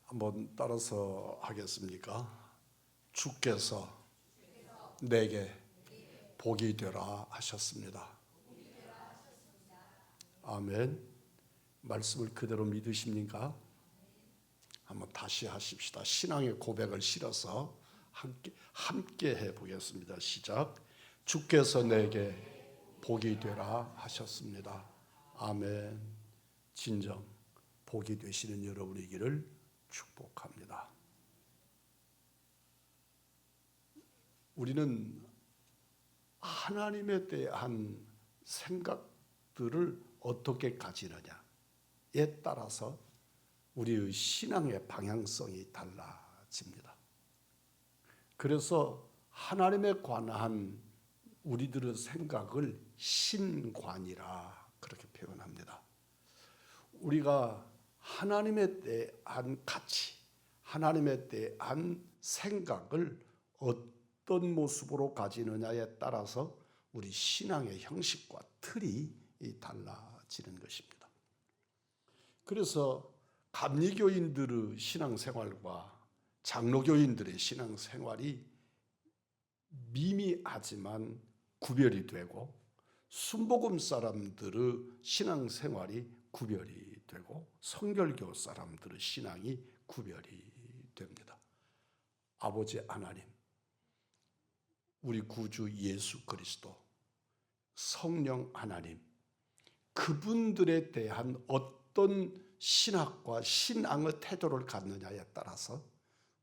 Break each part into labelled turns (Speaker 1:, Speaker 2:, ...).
Speaker 1: 한번 따라서 하겠습니까? 주께서 내게 복이 되라 하셨습니다. 아멘. 말씀을 그대로 믿으십니까? 한번 다시 하십시다. 신앙의 고백을 실어서 함께 해보겠습니다. 시작. 주께서 내게 복이 되라 하셨습니다. 아멘. 진정 복이 되시는 여러분이기를 축복합니다. 우리는 하나님에 대한 생각들을 어떻게 가지느냐에 따라서 우리의 신앙의 방향성이 달라집니다. 그래서 하나님에 관한 우리들의 생각을 신관이라 그렇게 표현합니다. 우리가 하나님에 대한 가치, 하나님에 대한 생각을 어떤 모습으로 가지느냐에 따라서 우리 신앙의 형식과 틀이 달라지는 것입니다. 그래서 감리교인들의 신앙생활과 장로교인들의 신앙생활이 미미하지만 구별이 되고, 순복음 사람들의 신앙생활이 구별이 되고, 성결교 사람들의 신앙이 구별이 됩니다. 아버지 하나님, 우리 구주 예수 그리스도, 성령 하나님, 그분들에 대한 어떤 신학과 신앙의 태도를 갖느냐에 따라서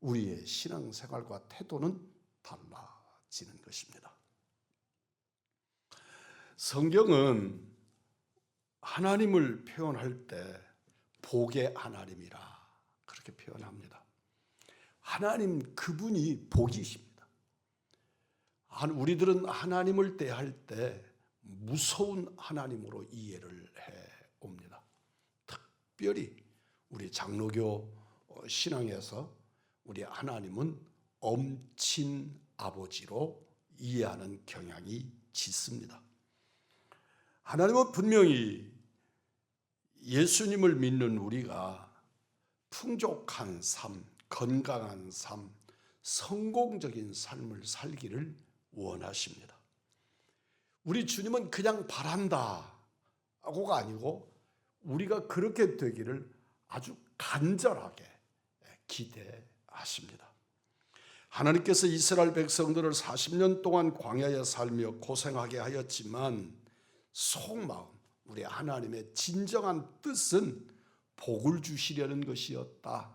Speaker 1: 우리의 신앙생활과 태도는 달라지는 것입니다. 성경은 하나님을 표현할 때 복의 하나님이라 그렇게 표현합니다. 하나님 그분이 복이십니다. 우리들은 하나님을 대할 때 무서운 하나님으로 이해를 해옵니다. 특별히 우리 장로교 신앙에서 우리 하나님은 엄친 아버지로 이해하는 경향이 짙습니다. 하나님은 분명히 예수님을 믿는 우리가 풍족한 삶, 건강한 삶, 성공적인 삶을 살기를 원하십니다. 우리 주님은 그냥 바란다고가 아니고 우리가 그렇게 되기를 아주 간절하게 기대하십니다. 하나님께서 이스라엘 백성들을 40년 동안 광야에 살며 고생하게 하였지만 속마음, 우리 하나님의 진정한 뜻은 복을 주시려는 것이었다.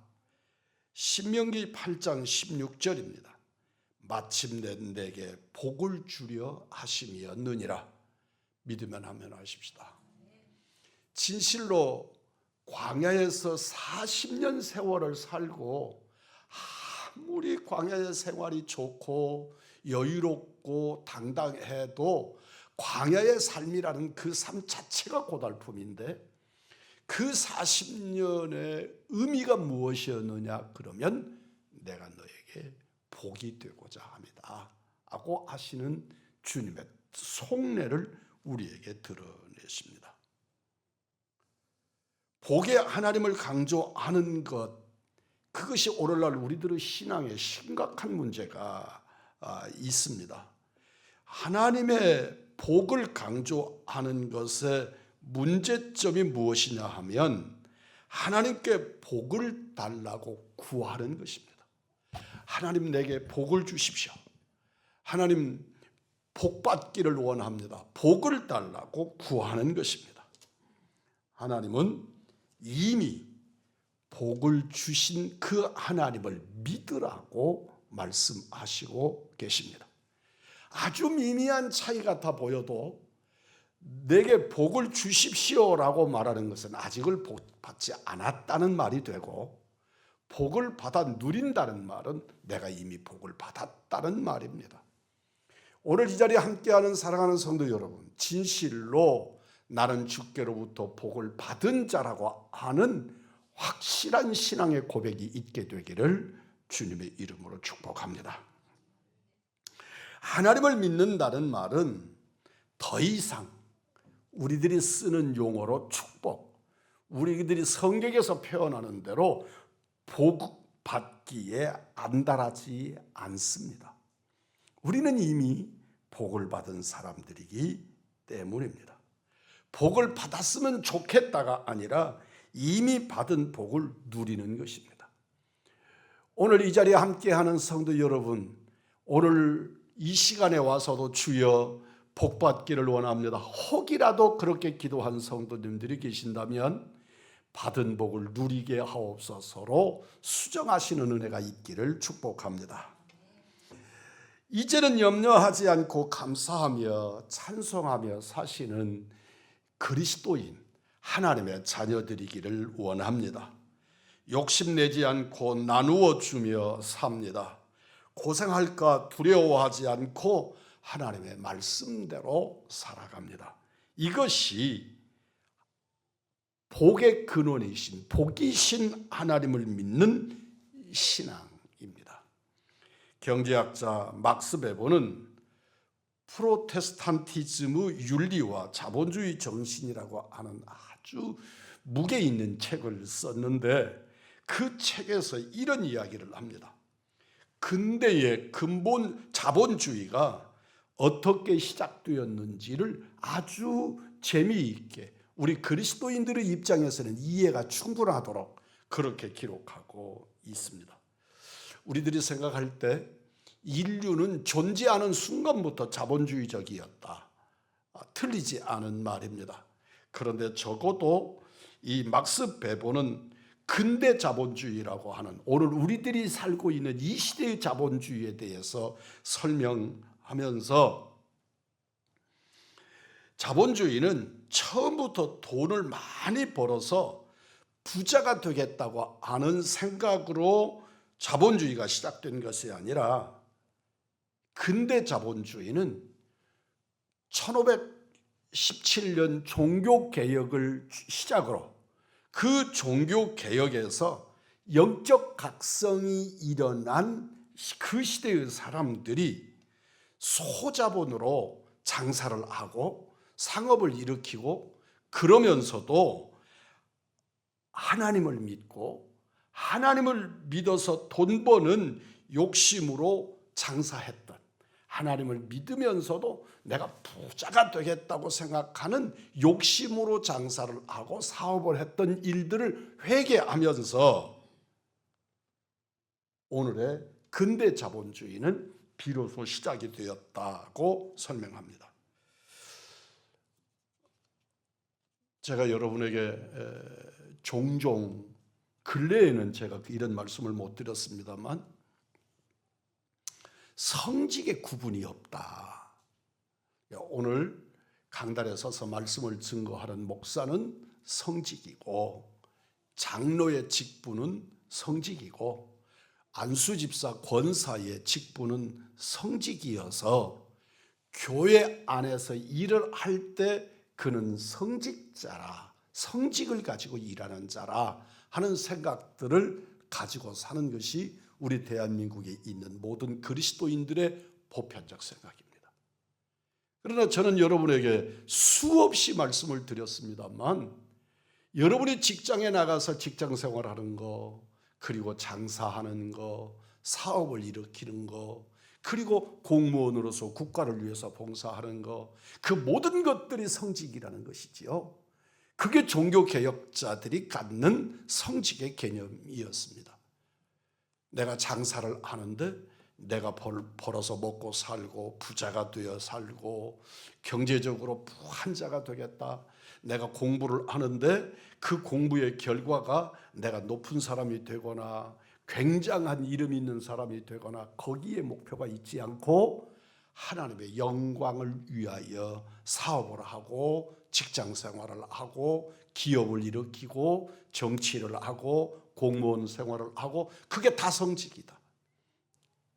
Speaker 1: 신명기 8장 16절입니다. 마침내 내게 복을 주려 하심이었느니라. 믿으면 하면 하십시다. 진실로 광야에서 40년 세월을 살고 아무리 광야의 생활이 좋고 여유롭고 당당해도 광야의 삶이라는 그 삶 자체가 고달픔인데, 그 40년의 의미가 무엇이었느냐 그러면 내가 너에게 복이 되고자 합니다 하고 하시는 주님의 속내를 우리에게 드러내십니다. 복의 하나님을 강조하는 것, 그것이 오늘날 우리들의 신앙에 심각한 문제가 있습니다. 하나님의 복을 강조하는 것의 문제점이 무엇이냐 하면 하나님께 복을 달라고 구하는 것입니다. 하나님 내게 복을 주십시오. 하나님 복 받기를 원합니다. 복을 달라고 구하는 것입니다. 하나님은 이미 복을 주신 그 하나님을 믿으라고 말씀하시고 계십니다. 아주 미미한 차이 같아 보여도 내게 복을 주십시오라고 말하는 것은 아직을 받지 않았다는 말이 되고, 복을 받아 누린다는 말은 내가 이미 복을 받았다는 말입니다. 오늘 이 자리에 함께하는 사랑하는 성도 여러분, 진실로 나는 주께로부터 복을 받은 자라고 하는 확실한 신앙의 고백이 있게 되기를 주님의 이름으로 축복합니다. 하나님을 믿는다는 말은 더 이상 우리들이 쓰는 용어로 축복, 우리들이 성경에서 표현하는 대로 복 받기에 안달하지 않습니다. 우리는 이미 복을 받은 사람들이기 때문입니다. 복을 받았으면 좋겠다가 아니라 이미 받은 복을 누리는 것입니다. 오늘 이 자리에 함께하는 성도 여러분, 오늘 이 시간에 와서도 주여 복 받기를 원합니다. 혹이라도 그렇게 기도한 성도님들이 계신다면 받은 복을 누리게 하옵소서로 수정하시는 은혜가 있기를 축복합니다. 이제는 염려하지 않고 감사하며 찬송하며 사시는 그리스도인 하나님의 자녀들이기를 원합니다. 욕심내지 않고 나누어 주며 삽니다. 고생할까 두려워하지 않고 하나님의 말씀대로 살아갑니다. 이것이 복의 근원이신 복이신 하나님을 믿는 신앙입니다. 경제학자 막스 베버는 프로테스탄티즘의 윤리와 자본주의 정신이라고 하는 아주 무게 있는 책을 썼는데 그 책에서 이런 이야기를 합니다. 근대의 근본 자본주의가 어떻게 시작되었는지를 아주 재미있게 우리 그리스도인들의 입장에서는 이해가 충분하도록 그렇게 기록하고 있습니다. 우리들이 생각할 때 인류는 존재하는 순간부터 자본주의적이었다. 틀리지 않은 말입니다. 그런데 적어도 이 막스 베버는 근대 자본주의라고 하는 오늘 우리들이 살고 있는 이 시대의 자본주의에 대해서 설명하면서 자본주의는 처음부터 돈을 많이 벌어서 부자가 되겠다고 하는 생각으로 자본주의가 시작된 것이 아니라 근대 자본주의는 1517년 종교개혁을 시작으로 그 종교개혁에서 영적 각성이 일어난 그 시대의 사람들이 소자본으로 장사를 하고 상업을 일으키고 그러면서도 하나님을 믿고 하나님을 믿어서 돈 버는 욕심으로 장사했던 하나님을 믿으면서도 내가 부자가 되겠다고 생각하는 욕심으로 장사를 하고 사업을 했던 일들을 회개하면서 오늘의 근대 자본주의는 비로소 시작이 되었다고 설명합니다. 제가 여러분에게 종종 근래에는 제가 이런 말씀을 못 드렸습니다만 성직의 구분이 없다. 오늘 강단에 서서 말씀을 증거하는 목사는 성직이고 장로의 직분은 성직이고 안수집사 권사의 직분은 성직이어서 교회 안에서 일을 할 때 그는 성직자라, 성직을 가지고 일하는 자라 하는 생각들을 가지고 사는 것이 우리 대한민국에 있는 모든 그리스도인들의 보편적 생각입니다. 그러나 저는 여러분에게 수없이 말씀을 드렸습니다만 여러분이 직장에 나가서 직장 생활하는 거, 그리고 장사하는 거, 사업을 일으키는 거, 그리고 공무원으로서 국가를 위해서 봉사하는 거, 그 모든 것들이 성직이라는 것이지요. 그게 종교개혁자들이 갖는 성직의 개념이었습니다. 내가 장사를 하는데 내가 벌어서 먹고 살고 부자가 되어 살고 경제적으로 부한자가 되겠다. 내가 공부를 하는데 그 공부의 결과가 내가 높은 사람이 되거나 굉장한 이름 있는 사람이 되거나 거기에 목표가 있지 않고 하나님의 영광을 위하여 사업을 하고 직장 생활을 하고 기업을 일으키고 정치를 하고 공무원 생활을 하고 그게 다 성직이다.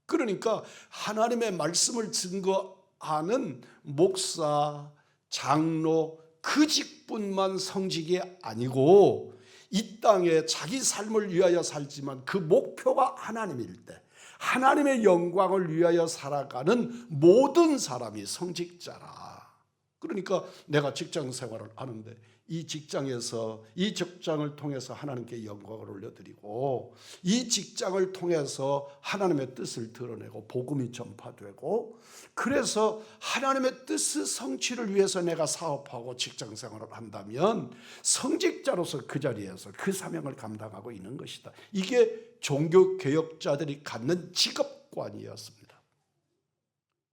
Speaker 1: 그러니까 하나님의 말씀을 증거하는 목사, 장로 그 직분만 성직이 아니고 이 땅에 자기 삶을 위하여 살지만 그 목표가 하나님일 때 하나님의 영광을 위하여 살아가는 모든 사람이 성직자라. 그러니까 내가 직장 생활을 하는데 이 직장에서 이 직장을 통해서 하나님께 영광을 올려드리고 이 직장을 통해서 하나님의 뜻을 드러내고 복음이 전파되고 그래서 하나님의 뜻의 성취를 위해서 내가 사업하고 직장 생활을 한다면 성직자로서 그 자리에서 그 사명을 감당하고 있는 것이다. 이게 종교개혁자들이 갖는 직업관이었습니다.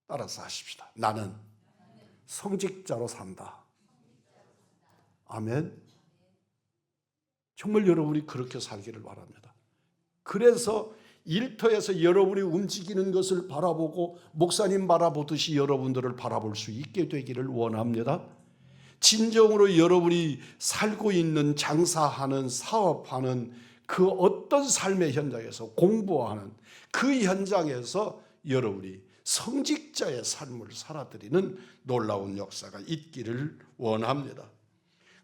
Speaker 1: 따라서 하십시다. 나는 성직자로 산다. 아멘. 정말 여러분이 그렇게 살기를 바랍니다. 그래서 일터에서 여러분이 움직이는 것을 바라보고 목사님 바라보듯이 여러분들을 바라볼 수 있게 되기를 원합니다. 진정으로 여러분이 살고 있는 장사하는 사업하는 그 어떤 삶의 현장에서 공부하는 그 현장에서 여러분이 성직자의 삶을 살아드리는 놀라운 역사가 있기를 원합니다.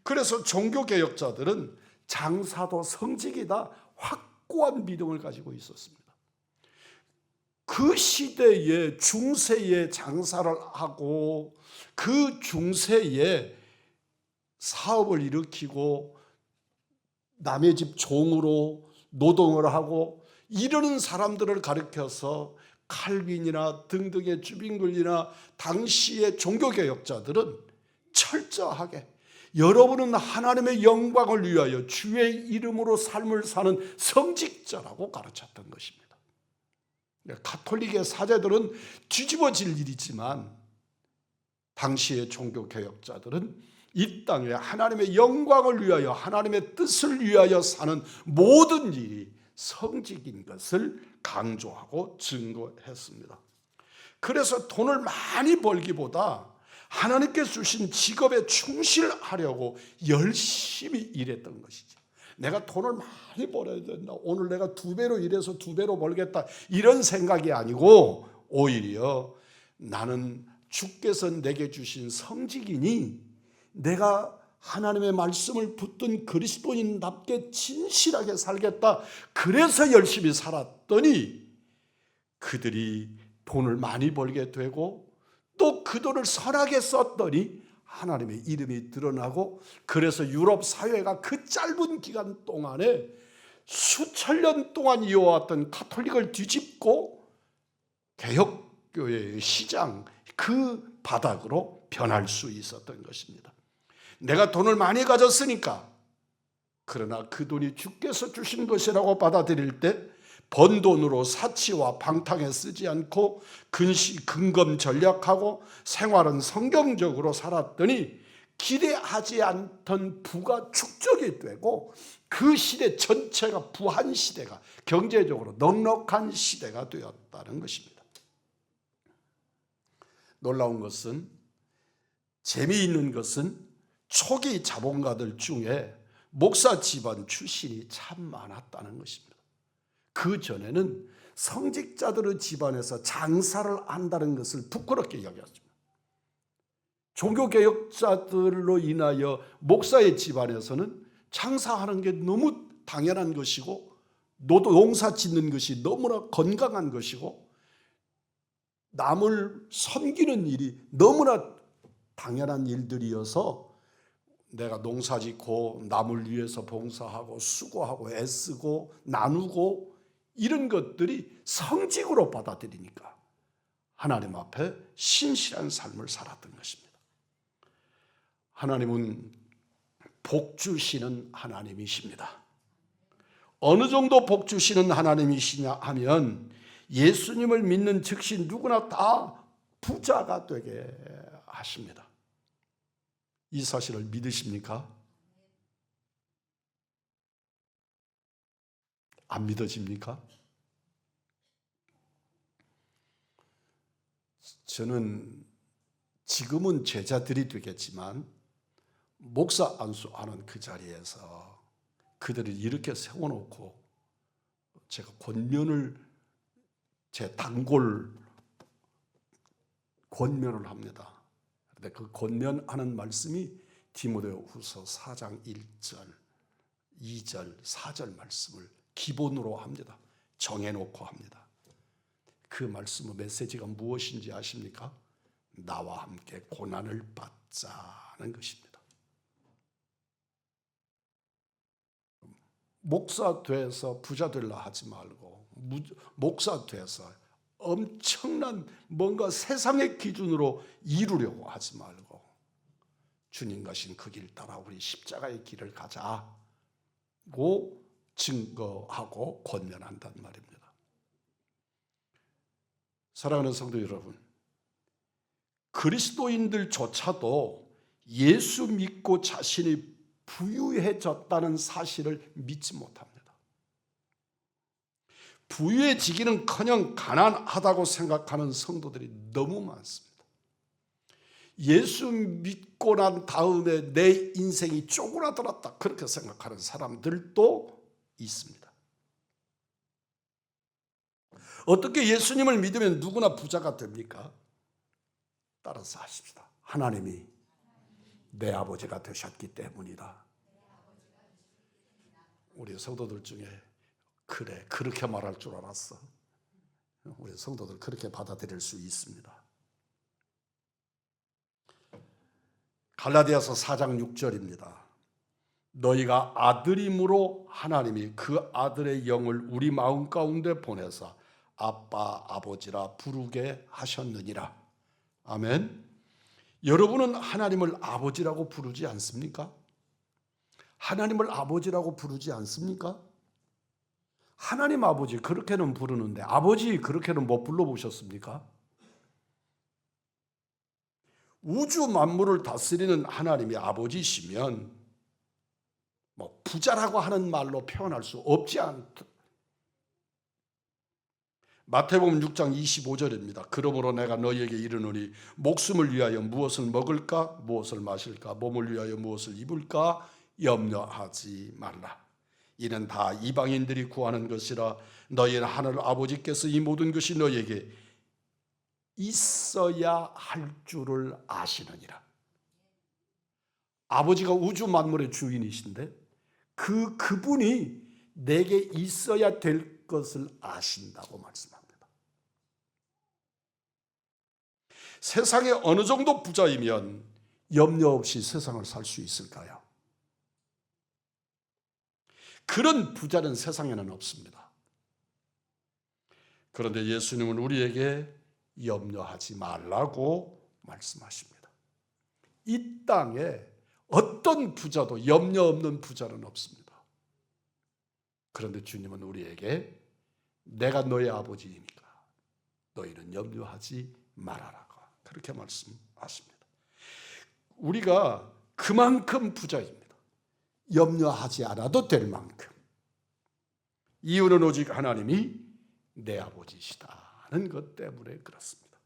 Speaker 1: 그래서 종교개혁자들은 장사도 성직이다 확고한 믿음을 가지고 있었습니다. 그 시대에 중세에 장사를 하고 그 중세에 사업을 일으키고 남의 집 종으로 노동을 하고 이러는 사람들을 가리켜서 칼빈이나 등등의 주빙글이나 당시의 종교개혁자들은 철저하게 여러분은 하나님의 영광을 위하여 주의 이름으로 삶을 사는 성직자라고 가르쳤던 것입니다. 가톨릭의 사제들은 뒤집어질 일이지만 당시의 종교개혁자들은 이 땅에 하나님의 영광을 위하여 하나님의 뜻을 위하여 사는 모든 일이 성직인 것을 강조하고 증거했습니다. 그래서 돈을 많이 벌기보다 하나님께 주신 직업에 충실하려고 열심히 일했던 것이죠. 내가 돈을 많이 벌어야 된다. 오늘 내가 2배로 일해서 2배로 벌겠다. 이런 생각이 아니고 오히려 나는 주께서 내게 주신 성직이니 내가 하나님의 말씀을 붙든 그리스도인답게 진실하게 살겠다. 그래서 열심히 살았더니 그들이 돈을 많이 벌게 되고 또 그 돈을 선하게 썼더니 하나님의 이름이 드러나고 그래서 유럽 사회가 그 짧은 기간 동안에 수천 년 동안 이어왔던 가톨릭을 뒤집고 개혁교회의 시장 그 바닥으로 변할 수 있었던 것입니다. 내가 돈을 많이 가졌으니까 그러나 그 돈이 주께서 주신 것이라고 받아들일 때 번 돈으로 사치와 방탕에 쓰지 않고 근검 전략하고 생활은 성경적으로 살았더니 기대하지 않던 부가 축적이 되고 그 시대 전체가 부한 시대가 경제적으로 넉넉한 시대가 되었다는 것입니다. 놀라운 것은 재미있는 것은 초기 자본가들 중에 목사 집안 출신이 참 많았다는 것입니다. 그 전에는 성직자들의 집안에서 장사를 한다는 것을 부끄럽게 여겼습니다. 종교개혁자들로 인하여 목사의 집안에서는 장사하는 게 너무 당연한 것이고 농사 짓는 것이 너무나 건강한 것이고 남을 섬기는 일이 너무나 당연한 일들이어서 내가 농사 짓고 남을 위해서 봉사하고 수고하고 애쓰고 나누고 이런 것들이 성직으로 받아들이니까 하나님 앞에 신실한 삶을 살았던 것입니다. 하나님은 복 주시는 하나님이십니다. 어느 정도 복 주시는 하나님이시냐 하면 예수님을 믿는 즉시 누구나 다 부자가 되게 하십니다. 이 사실을 믿으십니까? 안 믿어집니까? 저는 지금은 제자들이 되겠지만 목사 안수하는 그 자리에서 그들을 이렇게 세워놓고 제가 권면을 제 단골 권면을 합니다. 그런데 그 권면하는 말씀이 디모데후서 4장 1절, 2절, 4절 말씀을 기본으로 합니다. 정해놓고 합니다. 그 말씀의 메시지가 무엇인지 아십니까? 나와 함께 고난을 받자는 것입니다. 목사 돼서 부자 되려 하지 말고, 목사 돼서 엄청난 뭔가 세상의 기준으로 이루려고 하지 말고, 주님 가신 그 길 따라 우리 십자가의 길을 가자고 증거하고 권면한단 말입니다. 사랑하는 성도 여러분, 그리스도인들조차도 예수 믿고 자신이 부유해졌다는 사실을 믿지 못합니다. 부유해지기는커녕 가난하다고 생각하는 성도들이 너무 많습니다. 예수 믿고 난 다음에 내 인생이 쪼그라들었다 그렇게 생각하는 사람들도 있습니다. 어떻게 예수님을 믿으면 누구나 부자가 됩니까? 따라서 하십시다. 하나님이 내 아버지가 되셨기 때문이다. 우리 성도들 중에 그래, 그렇게 말할 줄 알았어. 우리 성도들 그렇게 받아들일 수 있습니다. 갈라디아서 4장 6절입니다. 너희가 아들임으로 하나님이 그 아들의 영을 우리 마음 가운데 보내사 아빠, 아버지라 부르게 하셨느니라. 아멘. 여러분은 하나님을 아버지라고 부르지 않습니까? 하나님을 아버지라고 부르지 않습니까? 하나님 아버지 그렇게는 부르는데 아버지 그렇게는 못 불러보셨습니까? 우주 만물을 다스리는 하나님이 아버지시면 뭐 부자라고 하는 말로 표현할 수 없지 않다. 마태복음 6장 25절입니다. 그러므로 내가 너희에게 이르노니 목숨을 위하여 무엇을 먹을까 무엇을 마실까 몸을 위하여 무엇을 입을까 염려하지 말라. 이는 다 이방인들이 구하는 것이라. 너희는 하늘 아버지께서 이 모든 것이 너희에게 있어야 할 줄을 아시느니라. 아버지가 우주 만물의 주인이신데 그분이 내게 있어야 될 것을 아신다고 말씀합니다. 세상에 어느 정도 부자이면 염려 없이 세상을 살 수 있을까요? 그런 부자는 세상에는 없습니다. 그런데 예수님은 우리에게 염려하지 말라고 말씀하십니다. 이 땅에 어떤 부자도 염려 없는 부자는 없습니다. 그런데 주님은 우리에게 내가 너의 아버지이니까 너희는 염려하지 말아라 그렇게 말씀하십니다. 우리가 그만큼 부자입니다. 염려하지 않아도 될 만큼. 이유는 오직 하나님이 내 아버지시다는 것 때문에 그렇습니다.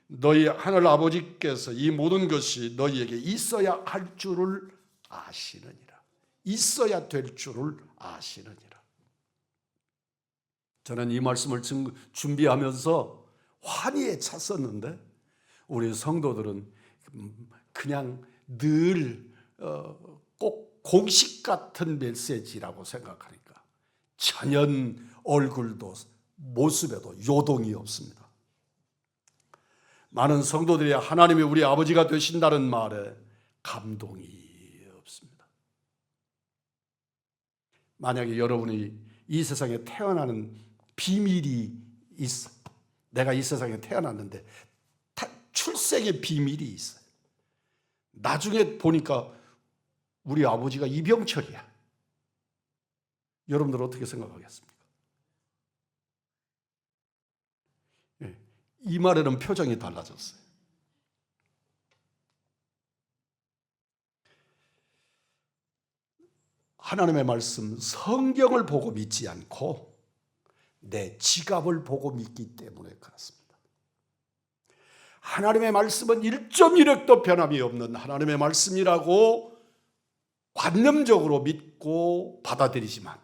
Speaker 1: 너희 하늘 아버지께서 이 모든 것이 너희에게 있어야 할 줄을 아시느니라. 있어야 될 줄을 아시느니라. 저는 이 말씀을 준비하면서 환희에 찼었는데 우리 성도들은 그냥 늘 꼭 공식 같은 메시지라고 생각하니까 전혀 얼굴도 모습에도 요동이 없습니다. 많은 성도들이 하나님이 우리 아버지가 되신다는 말에 감동이 없습니다. 만약에 여러분이 이 세상에 태어나는 비밀이 있어, 내가 이 세상에 태어났는데 출생의 비밀이 있어요. 나중에 보니까 우리 아버지가 이병철이야. 여러분들 어떻게 생각하겠습니까? 이 말에는 표정이 달라졌어요. 하나님의 말씀, 성경을 보고 믿지 않고 내 지갑을 보고 믿기 때문에 그렇습니다. 하나님의 말씀은 1.1획도 변함이 없는 하나님의 말씀이라고 관념적으로 믿고 받아들이지만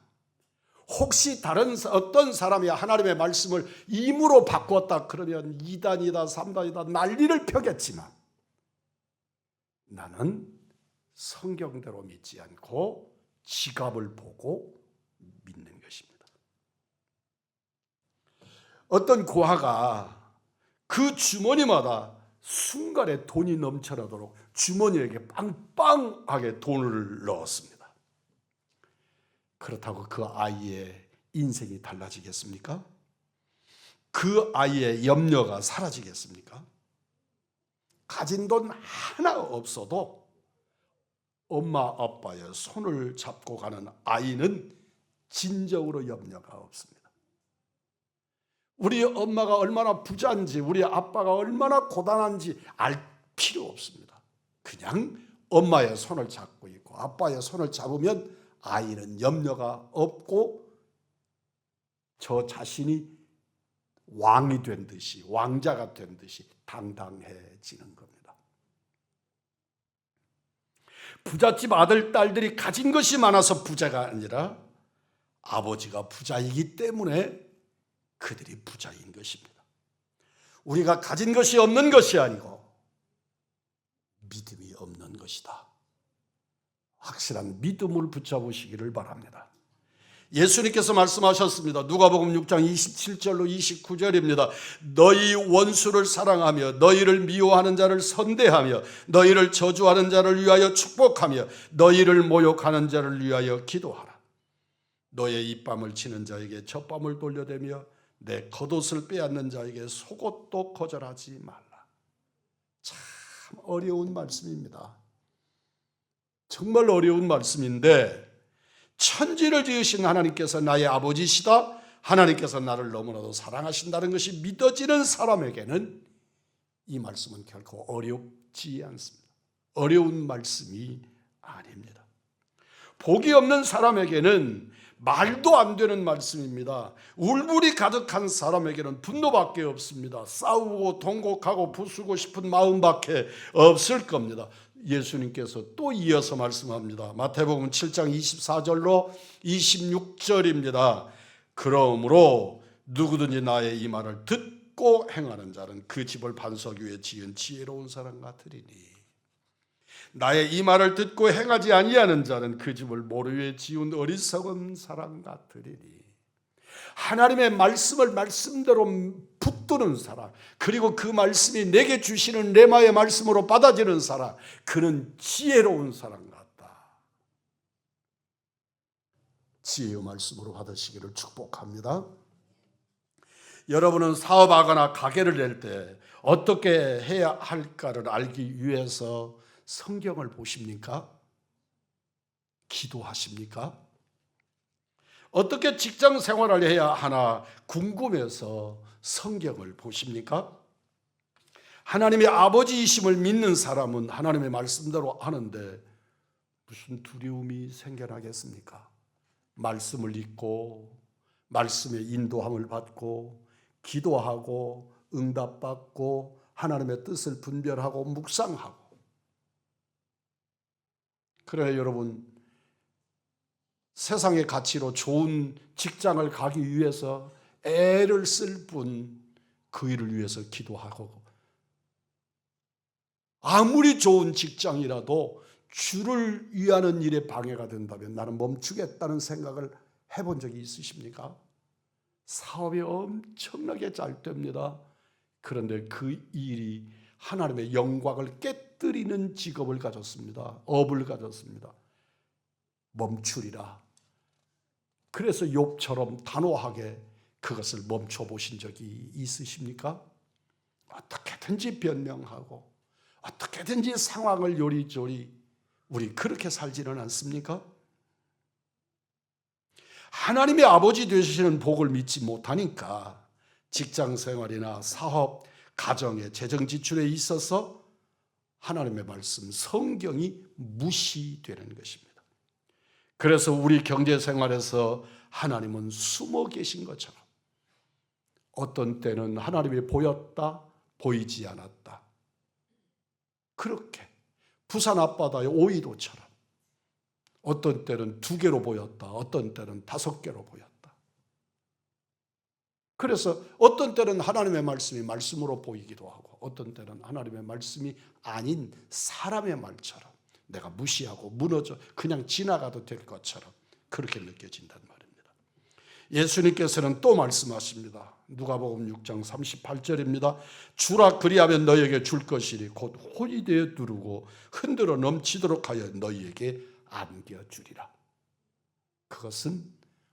Speaker 1: 혹시 다른 어떤 사람이 하나님의 말씀을 임으로 바꾸었다 그러면 2단이다 3단이다 난리를 펴겠지만 나는 성경대로 믿지 않고 지갑을 보고 믿는 것입니다. 어떤 고아가 그 주머니마다 순간에 돈이 넘쳐나도록 주머니에게 빵빵하게 돈을 넣었습니다. 그렇다고 그 아이의 인생이 달라지겠습니까? 그 아이의 염려가 사라지겠습니까? 가진 돈 하나 없어도 엄마 아빠의 손을 잡고 가는 아이는 진정으로 염려가 없습니다. 우리 엄마가 얼마나 부자인지, 우리 아빠가 얼마나 고단한지 알 필요 없습니다. 그냥 엄마의 손을 잡고 있고 아빠의 손을 잡으면 아이는 염려가 없고 저 자신이 왕이 된 듯이, 왕자가 된 듯이 당당해지는 겁니다. 부잣집 아들, 딸들이 가진 것이 많아서 부자가 아니라 아버지가 부자이기 때문에 그들이 부자인 것입니다. 우리가 가진 것이 없는 것이 아니고 믿음이 없는 것이다. 확실한 믿음을 붙잡으시기를 바랍니다. 예수님께서 말씀하셨습니다. 누가복음 6장 27절로 29절입니다. 너희 원수를 사랑하며 너희를 미워하는 자를 선대하며 너희를 저주하는 자를 위하여 축복하며 너희를 모욕하는 자를 위하여 기도하라. 너의 입밤을 치는 자에게 젖밤을 돌려대며 내 겉옷을 빼앗는 자에게 속옷도 거절하지 말라. 참 어려운 말씀입니다. 정말 어려운 말씀인데 천지를 지으신 하나님께서 나의 아버지시다, 하나님께서 나를 너무나도 사랑하신다는 것이 믿어지는 사람에게는 이 말씀은 결코 어렵지 않습니다. 어려운 말씀이 아닙니다. 복이 없는 사람에게는 말도 안 되는 말씀입니다. 울분이 가득한 사람에게는 분노밖에 없습니다. 싸우고 동곡하고 부수고 싶은 마음밖에 없을 겁니다. 예수님께서 또 이어서 말씀합니다. 마태복음 7장 24절로 26절입니다. 그러므로 누구든지 나의 이 말을 듣고 행하는 자는 그 집을 반석 위에 지은 지혜로운 사람 같으리니 나의 이 말을 듣고 행하지 아니하는 자는 그 집을 모래 위에 지은 어리석은 사람 같으리니 하나님의 말씀을 말씀대로 붙드는 사람, 그리고 그 말씀이 내게 주시는 레마의 말씀으로 받아지는 사람, 그는 지혜로운 사람 같다. 지혜의 말씀으로 받으시기를 축복합니다. 여러분은 사업하거나 가게를 낼 때 어떻게 해야 할까를 알기 위해서 성경을 보십니까? 기도하십니까? 어떻게 직장 생활을 해야 하나 궁금해서 성경을 보십니까? 하나님의 아버지이심을 믿는 사람은 하나님의 말씀대로 하는데 무슨 두려움이 생겨나겠습니까? 말씀을 읽고 말씀의 인도함을 받고 기도하고 응답받고 하나님의 뜻을 분별하고 묵상하고. 그래 여러분, 세상의 가치로 좋은 직장을 가기 위해서 애를 쓸 뿐 그 일을 위해서 기도하고, 아무리 좋은 직장이라도 주를 위하는 일에 방해가 된다면 나는 멈추겠다는 생각을 해본 적이 있으십니까? 사업이 엄청나게 잘 됩니다. 그런데 그 일이 하나님의 영광을 깨뜨리는 직업을 가졌습니다. 업을 가졌습니다. 멈추리라. 그래서 욥처럼 단호하게 그것을 멈춰보신 적이 있으십니까? 어떻게든지 변명하고 어떻게든지 상황을 요리조리 우리 그렇게 살지는 않습니까? 하나님의 아버지 되시는 복을 믿지 못하니까 직장 생활이나 사업, 가정의 재정 지출에 있어서 하나님의 말씀, 성경이 무시되는 것입니다. 그래서 우리 경제 생활에서 하나님은 숨어 계신 것처럼 어떤 때는 하나님이 보였다, 보이지 않았다. 그렇게 부산 앞바다의 오이도처럼 어떤 때는 2개로 보였다, 어떤 때는 5개로 보였다. 그래서 어떤 때는 하나님의 말씀이 말씀으로 보이기도 하고 어떤 때는 하나님의 말씀이 아닌 사람의 말처럼 내가 무시하고 무너져 그냥 지나가도 될 것처럼 그렇게 느껴진단 말입니다. 예수님께서는 또 말씀하십니다. 누가복음 6장 38절입니다. 주라 그리하면 너희에게 줄 것이니 곧 호리대에 두르고 흔들어 넘치도록 하여 너희에게 안겨주리라. 그것은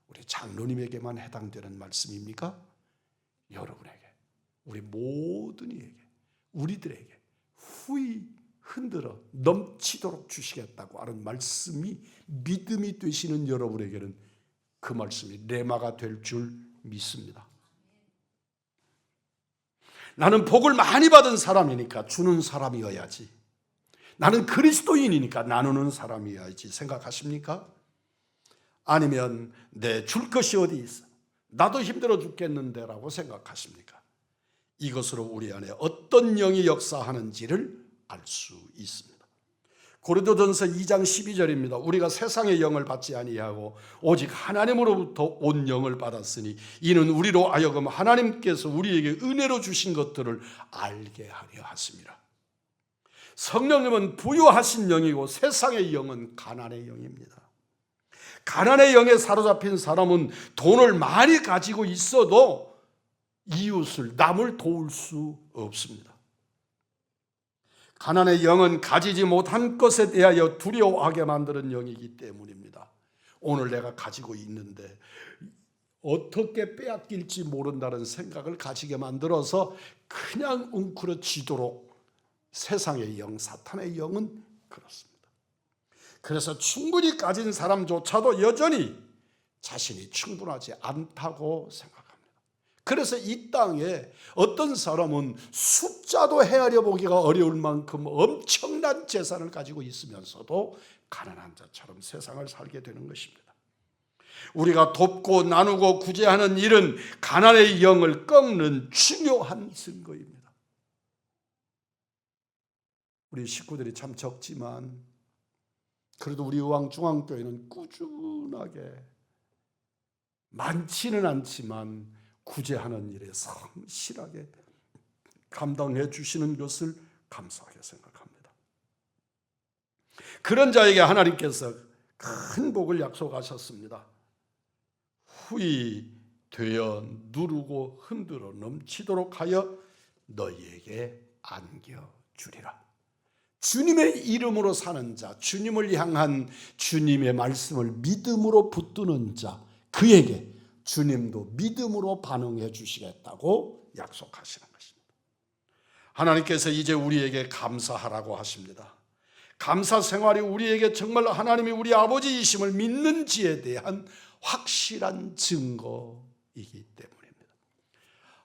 Speaker 1: 우리 장로님에게만 해당되는 말씀입니까? 여러분에게, 우리 모든 이에게, 우리들에게 후히 흔들어 넘치도록 주시겠다고 하는 말씀이 믿음이 되시는 여러분에게는 그 말씀이 레마가 될 줄 믿습니다. 나는 복을 많이 받은 사람이니까 주는 사람이어야지, 나는 그리스도인이니까 나누는 사람이어야지 생각하십니까? 아니면 내 줄 것이 어디 있어, 나도 힘들어 죽겠는데 라고 생각하십니까? 이것으로 우리 안에 어떤 영이 역사하는지를 알 수 있습니다. 고린도전서 2장 12절입니다. 우리가 세상의 영을 받지 아니하고 오직 하나님으로부터 온 영을 받았으니 이는 우리로 하여금 하나님께서 우리에게 은혜로 주신 것들을 알게 하려 하심이라. 성령님은 부유하신 영이고 세상의 영은 가난의 영입니다. 가난의 영에 사로잡힌 사람은 돈을 많이 가지고 있어도 이웃을, 남을 도울 수 없습니다. 가난의 영은 가지지 못한 것에 대하여 두려워하게 만드는 영이기 때문입니다. 오늘 내가 가지고 있는데 어떻게 빼앗길지 모른다는 생각을 가지게 만들어서 그냥 웅크러지도록 세상의 영, 사탄의 영은 그렇습니다. 그래서 충분히 가진 사람조차도 여전히 자신이 충분하지 않다고 생각합니다. 그래서 이 땅에 어떤 사람은 숫자도 헤아려 보기가 어려울 만큼 엄청난 재산을 가지고 있으면서도 가난한 자처럼 세상을 살게 되는 것입니다. 우리가 돕고 나누고 구제하는 일은 가난의 영을 꺾는 중요한 증거입니다. 우리 식구들이 참 적지만 그래도 우리 의왕중앙교회는 꾸준하게, 많지는 않지만 구제하는 일에 성실하게 감당해 주시는 것을 감사하게 생각합니다. 그런 자에게 하나님께서 큰 복을 약속하셨습니다. 후히 되어 누르고 흔들어 넘치도록 하여 너희에게 안겨주리라. 주님의 이름으로 사는 자, 주님을 향한 주님의 말씀을 믿음으로 붙드는 자, 그에게 주님도 믿음으로 반응해 주시겠다고 약속하시는 것입니다. 하나님께서 이제 우리에게 감사하라고 하십니다. 감사 생활이 우리에게 정말 하나님이 우리 아버지이심을 믿는지에 대한 확실한 증거이기 때문입니다.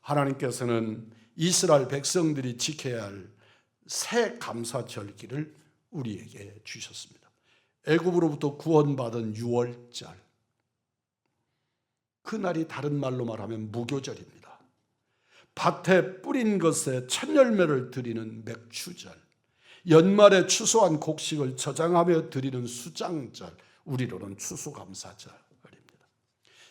Speaker 1: 하나님께서는 이스라엘 백성들이 지켜야 할 새 감사절기를 우리에게 주셨습니다. 애굽으로부터 구원받은 유월절, 그날이 다른 말로 말하면 무교절입니다. 밭에 뿌린 것에 첫 열매를 드리는 맥추절, 연말에 추수한 곡식을 저장하며 드리는 수장절, 우리로는 추수감사절입니다.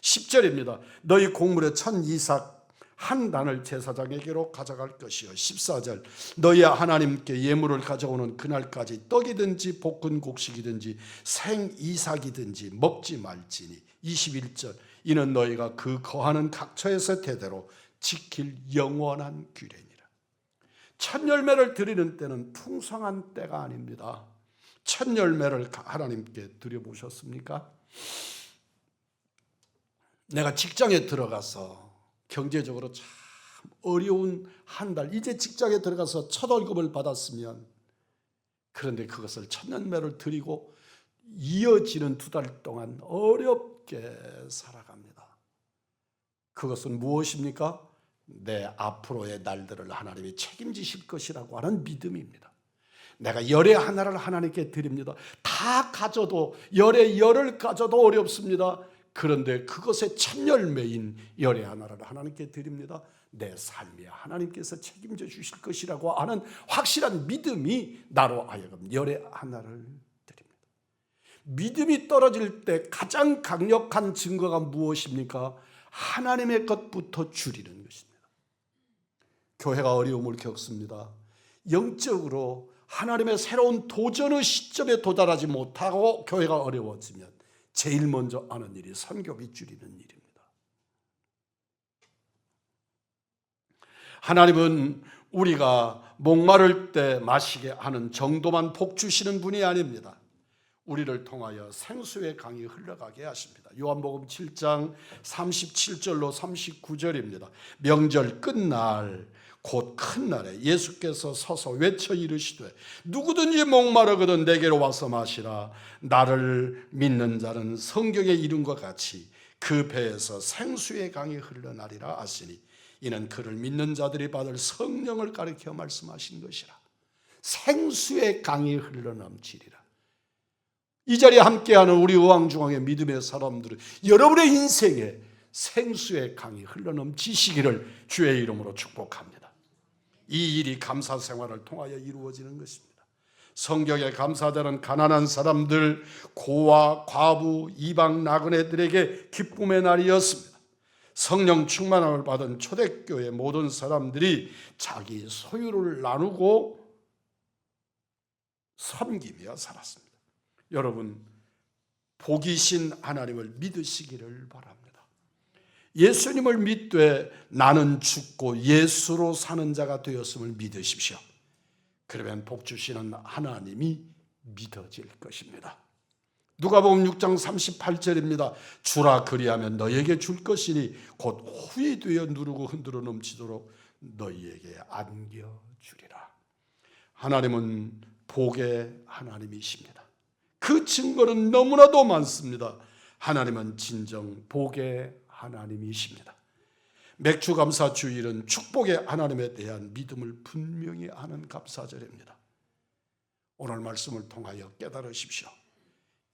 Speaker 1: 10절입니다. 너희 곡물의 첫 이삭 한 단을 제사장에게로 가져갈 것이요. 14절 너희 하나님께 예물을 가져오는 그날까지 떡이든지 볶은 곡식이든지 생 이삭이든지 먹지 말지니. 21절 이는 너희가 그 거하는 각처에서 대대로 지킬 영원한 규례니라. 첫 열매를 드리는 때는 풍성한 때가 아닙니다. 첫 열매를 하나님께 드려보셨습니까? 내가 직장에 들어가서 경제적으로 참 어려운 한 달, 이제 직장에 들어가서 첫 월급을 받았으면, 그런데 그것을 첫 열매를 드리고 이어지는 두 달 동안 어렵게 살아갑니다. 그것은 무엇입니까? 내 앞으로의 날들을 하나님이 책임지실 것이라고 하는 믿음입니다. 내가 열의 하나를 하나님께 드립니다. 다 가져도, 열의 열을 가져도 어렵습니다. 그런데 그것의 첫 열매인 열의 하나를 하나님께 드립니다. 내 삶에 하나님께서 책임져 주실 것이라고 하는 확실한 믿음이 나로 하여금 열의 하나를 드립니다. 믿음이 떨어질 때 가장 강력한 증거가 무엇입니까? 하나님의 것부터 줄이는 것입니다. 교회가 어려움을 겪습니다. 영적으로 하나님의 새로운 도전의 시점에 도달하지 못하고 교회가 어려워지면 제일 먼저 하는 일이 선교비 줄이는 일입니다. 하나님은 우리가 목마를 때 마시게 하는 정도만 복 주시는 분이 아닙니다. 우리를 통하여 생수의 강이 흘러가게 하십니다. 요한복음 7장 37절로 39절입니다. 명절 끝날 곧 큰 날에 예수께서 서서 외쳐 이르시되 누구든지 목마르거든 내게로 와서 마시라. 나를 믿는 자는 성경에 이룬 것 같이 그 배에서 생수의 강이 흘러나리라 하시니 이는 그를 믿는 자들이 받을 성령을 가리켜 말씀하신 것이라. 생수의 강이 흘러넘치리라. 이 자리에 함께하는 우리 의왕중앙의 믿음의 사람들은 여러분의 인생에 생수의 강이 흘러넘치시기를 주의 이름으로 축복합니다. 이 일이 감사 생활을 통하여 이루어지는 것입니다. 성경에 감사자는 가난한 사람들, 고아, 과부, 이방 나그네들에게 기쁨의 날이었습니다. 성령 충만함을 받은 초대교회 모든 사람들이 자기 소유를 나누고 섬기며 살았습니다. 여러분, 복이신 하나님을 믿으시기를 바랍니다. 예수님을 믿되 나는 죽고 예수로 사는 자가 되었음을 믿으십시오. 그러면 복 주시는 하나님이 믿어질 것입니다. 누가복음 6장 38절입니다. 주라 그리하면 너희에게 줄 것이니 곧 후이 되어 누르고 흔들어 넘치도록 너희에게 안겨주리라. 하나님은 복의 하나님이십니다. 그 증거는 너무나도 많습니다. 하나님은 진정 복의 하나님이십니다. 맥주감사 주일은 축복의 하나님에 대한 믿음을 분명히 하는 감사절입니다. 오늘 말씀을 통하여 깨달으십시오.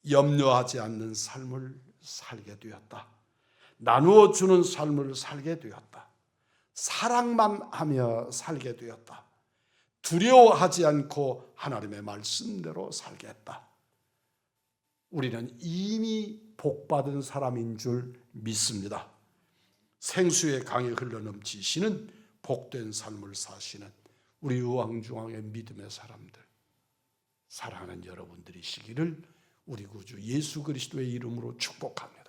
Speaker 1: 염려하지 않는 삶을 살게 되었다. 나누어 주는 삶을 살게 되었다. 사랑만 하며 살게 되었다. 두려워하지 않고 하나님의 말씀대로 살겠다. 우리는 이미 복받은 사람인 줄 믿습니다. 생수의 강이 흘러넘치시는 복된 삶을 사시는 우리 의왕중앙의 믿음의 사람들, 사랑하는 여러분들이시기를 우리 구주 예수 그리스도의 이름으로 축복합니다.